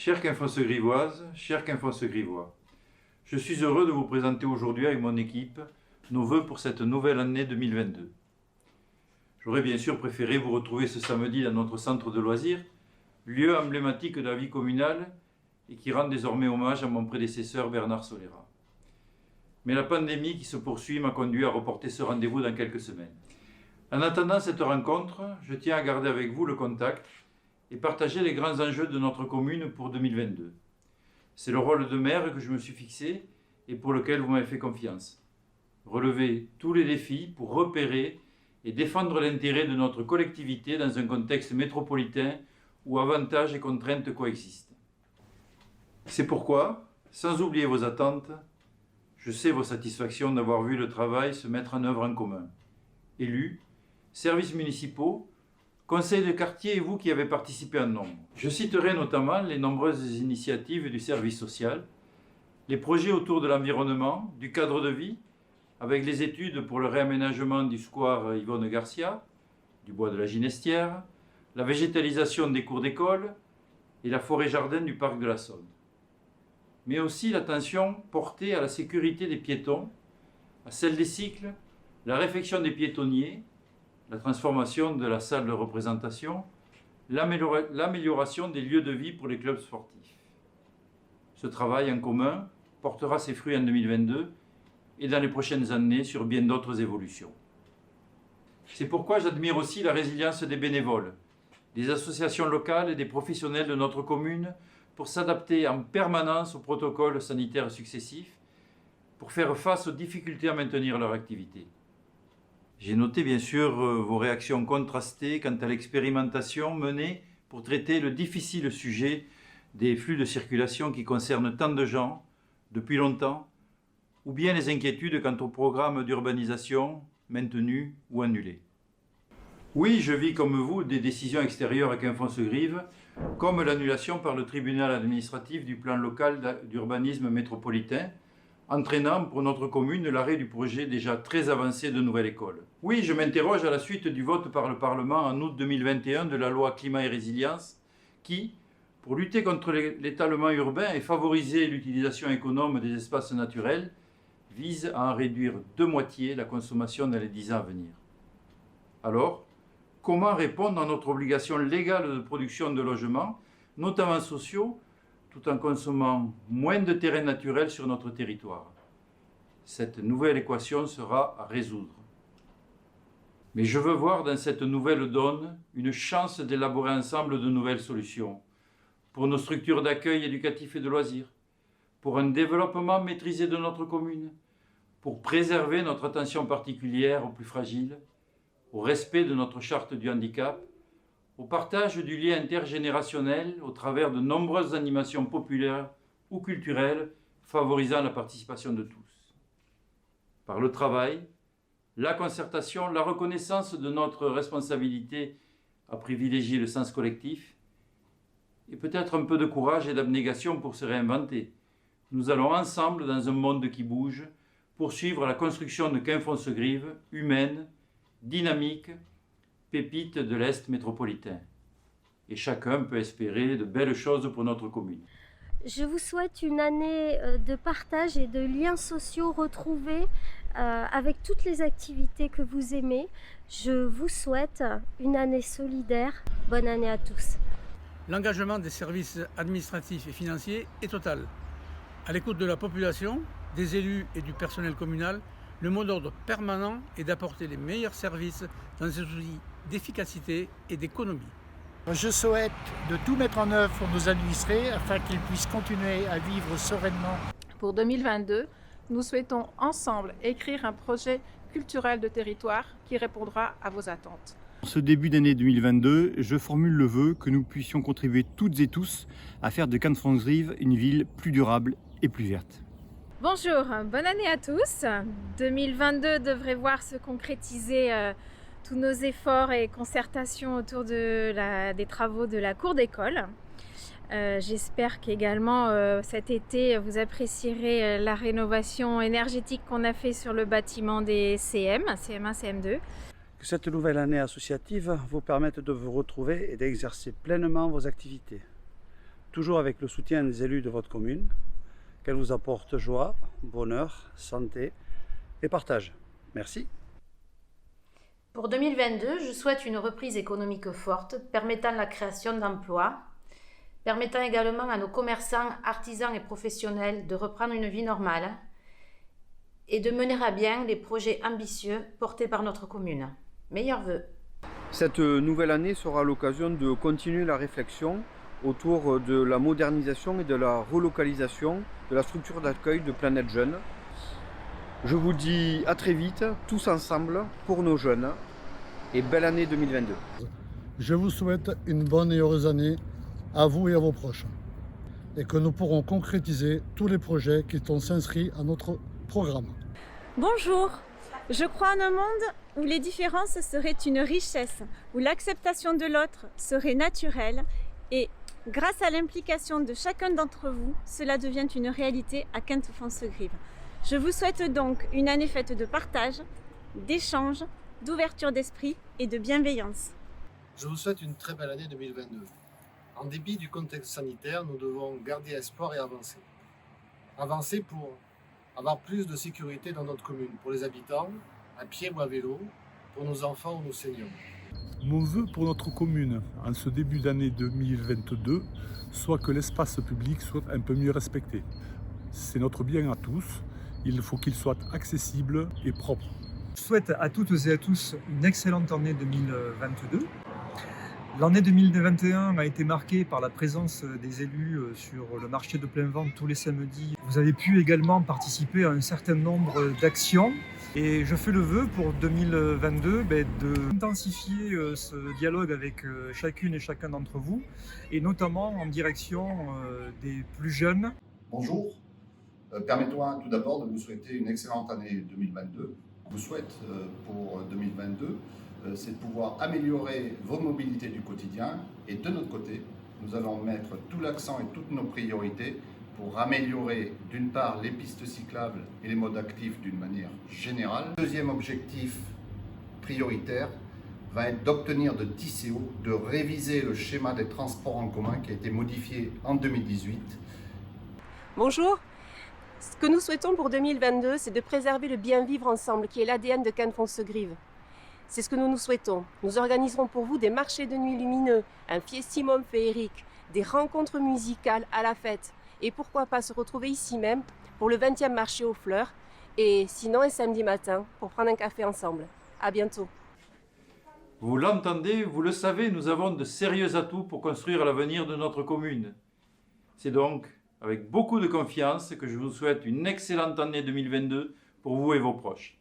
Chère Quinfonce-Grivoise, chère Quinfonce-Grivois, je suis heureux de vous présenter aujourd'hui avec mon équipe nos vœux pour cette nouvelle année 2022. J'aurais bien sûr préféré vous retrouver ce samedi dans notre centre de loisirs, lieu emblématique de la vie communale et qui rend désormais hommage à mon prédécesseur Bernard Solera. Mais la pandémie qui se poursuit m'a conduit à reporter ce rendez-vous dans quelques semaines. En attendant cette rencontre, je tiens à garder avec vous le contact et partager les grands enjeux de notre commune pour 2022. C'est le rôle de maire que je me suis fixé et pour lequel vous m'avez fait confiance. Relever tous les défis pour repérer et défendre l'intérêt de notre collectivité dans un contexte métropolitain où avantages et contraintes coexistent. C'est pourquoi, sans oublier vos attentes, je sais vos satisfactions d'avoir vu le travail se mettre en œuvre en commun. Élus, services municipaux, conseils de quartier et vous qui avez participé en nombre. Je citerai notamment les nombreuses initiatives du service social, les projets autour de l'environnement, du cadre de vie, avec les études pour le réaménagement du square Yvonne Garcia, du bois de la Ginestière, la végétalisation des cours d'école et la forêt-jardin du parc de la Saône. Mais aussi l'attention portée à la sécurité des piétons, à celle des cycles, la réfection des piétonniers, la transformation de la salle de représentation, l'amélioration des lieux de vie pour les clubs sportifs. Ce travail en commun portera ses fruits en 2022 et dans les prochaines années sur bien d'autres évolutions. C'est pourquoi j'admire aussi la résilience des bénévoles, des associations locales et des professionnels de notre commune pour s'adapter en permanence aux protocoles sanitaires successifs, pour faire face aux difficultés à maintenir leur activité. J'ai noté bien sûr vos réactions contrastées quant à l'expérimentation menée pour traiter le difficile sujet des flux de circulation qui concernent tant de gens depuis longtemps, ou bien les inquiétudes quant au programme d'urbanisation maintenu ou annulé. Oui, je vis comme vous des décisions extérieures à Quinfonce-Grive, comme l'annulation par le tribunal administratif du plan local d'urbanisme métropolitain, entraînant pour notre commune l'arrêt du projet déjà très avancé de nouvelle école. Oui, je m'interroge à la suite du vote par le Parlement en août 2021 de la loi Climat et Résilience qui, pour lutter contre l'étalement urbain et favoriser l'utilisation économe des espaces naturels, vise à en réduire de moitié la consommation dans les 10 ans à venir. Alors, comment répondre à notre obligation légale de production de logements, notamment sociaux, tout en consommant moins de terrain naturel sur notre territoire? Cette nouvelle équation sera à résoudre. Mais je veux voir dans cette nouvelle donne une chance d'élaborer ensemble de nouvelles solutions pour nos structures d'accueil éducatif et de loisirs, pour un développement maîtrisé de notre commune, pour préserver notre attention particulière aux plus fragiles, au respect de notre charte du handicap, au partage du lien intergénérationnel au travers de nombreuses animations populaires ou culturelles favorisant la participation de tous. Par le travail, la concertation, la reconnaissance de notre responsabilité à privilégier le sens collectif et peut-être un peu de courage et d'abnégation pour se réinventer. Nous allons ensemble, dans un monde qui bouge, poursuivre la construction de Quinfonce-Grive humaine, dynamique, pépite de l'Est métropolitain. Et chacun peut espérer de belles choses pour notre commune. Je vous souhaite une année de partage et de liens sociaux retrouvés avec toutes les activités que vous aimez. Je vous souhaite une année solidaire. Bonne année à tous. L'engagement des services administratifs et financiers est total. À l'écoute de la population, des élus et du personnel communal, le mot d'ordre permanent est d'apporter les meilleurs services dans des outils d'efficacité et d'économie. Je souhaite de tout mettre en œuvre pour nos administrés afin qu'ils puissent continuer à vivre sereinement. Pour 2022, nous souhaitons ensemble écrire un projet culturel de territoire qui répondra à vos attentes. En ce début d'année 2022, je formule le vœu que nous puissions contribuer toutes et tous à faire de Quinfonce-Grive une ville plus durable et plus verte. Bonjour, bonne année à tous. 2022 devrait voir se concrétiser tous nos efforts et concertations autour des travaux de la cour d'école. J'espère qu'également cet été vous apprécierez la rénovation énergétique qu'on a fait sur le bâtiment des CM1, CM2. Que cette nouvelle année associative vous permette de vous retrouver et d'exercer pleinement vos activités. toujours avec le soutien des élus de votre commune, qu'elle vous apporte joie, bonheur, santé et partage. Merci. Pour 2022, je souhaite une reprise économique forte, permettant la création d'emplois, permettant également à nos commerçants, artisans et professionnels de reprendre une vie normale et de mener à bien les projets ambitieux portés par notre commune. Meilleurs vœux. Cette nouvelle année sera l'occasion de continuer la réflexion autour de la modernisation et de la relocalisation de la structure d'accueil de Planète Jeunes. Je vous dis à très vite, tous ensemble, pour nos jeunes, et belle année 2022. Je vous souhaite une bonne et heureuse année à vous et à vos proches, et que nous pourrons concrétiser tous les projets qui sont inscrits à notre programme. Bonjour, je crois en un monde où les différences seraient une richesse, où l'acceptation de l'autre serait naturelle et grâce à l'implication de chacun d'entre vous, cela devient une réalité à Quinte-Fonsegrive. Je vous souhaite donc une année faite de partage, d'échange, d'ouverture d'esprit et de bienveillance. Je vous souhaite une très belle année 2022. En dépit du contexte sanitaire, nous devons garder espoir et avancer. Avancer pour avoir plus de sécurité dans notre commune, pour les habitants, à pied ou à vélo, pour nos enfants ou nos seniors. Mon vœu pour notre commune en ce début d'année 2022 soit que l'espace public soit un peu mieux respecté. C'est notre bien à tous, il faut qu'il soit accessible et propre. Je souhaite à toutes et à tous une excellente année 2022. L'année 2021 a été marquée par la présence des élus sur le marché de plein vent tous les samedis. Vous avez pu également participer à un certain nombre d'actions. Et je fais le vœu pour 2022 d'intensifier ce dialogue avec chacune et chacun d'entre vous, et notamment en direction des plus jeunes. Bonjour, permettez-moi tout d'abord de vous souhaiter une excellente année 2022. Je vous souhaite pour 2022, c'est de pouvoir améliorer vos mobilités du quotidien, et de notre côté, nous allons mettre tout l'accent et toutes nos priorités pour améliorer d'une part les pistes cyclables et les modes actifs d'une manière générale. Deuxième objectif prioritaire va être d'obtenir de Tisséo de réviser le schéma des transports en commun qui a été modifié en 2018. Bonjour, ce que nous souhaitons pour 2022, c'est de préserver le bien vivre ensemble qui est l'ADN de Quinte-Fonsegrive. C'est ce que nous nous souhaitons. Nous organiserons pour vous des marchés de nuit lumineux, un fiestimum féerique, des rencontres musicales à la fête, et pourquoi pas se retrouver ici même pour le 20e marché aux fleurs, et sinon un samedi matin pour prendre un café ensemble. À bientôt. Vous l'entendez, vous le savez, nous avons de sérieux atouts pour construire l'avenir de notre commune. C'est donc avec beaucoup de confiance que je vous souhaite une excellente année 2022 pour vous et vos proches.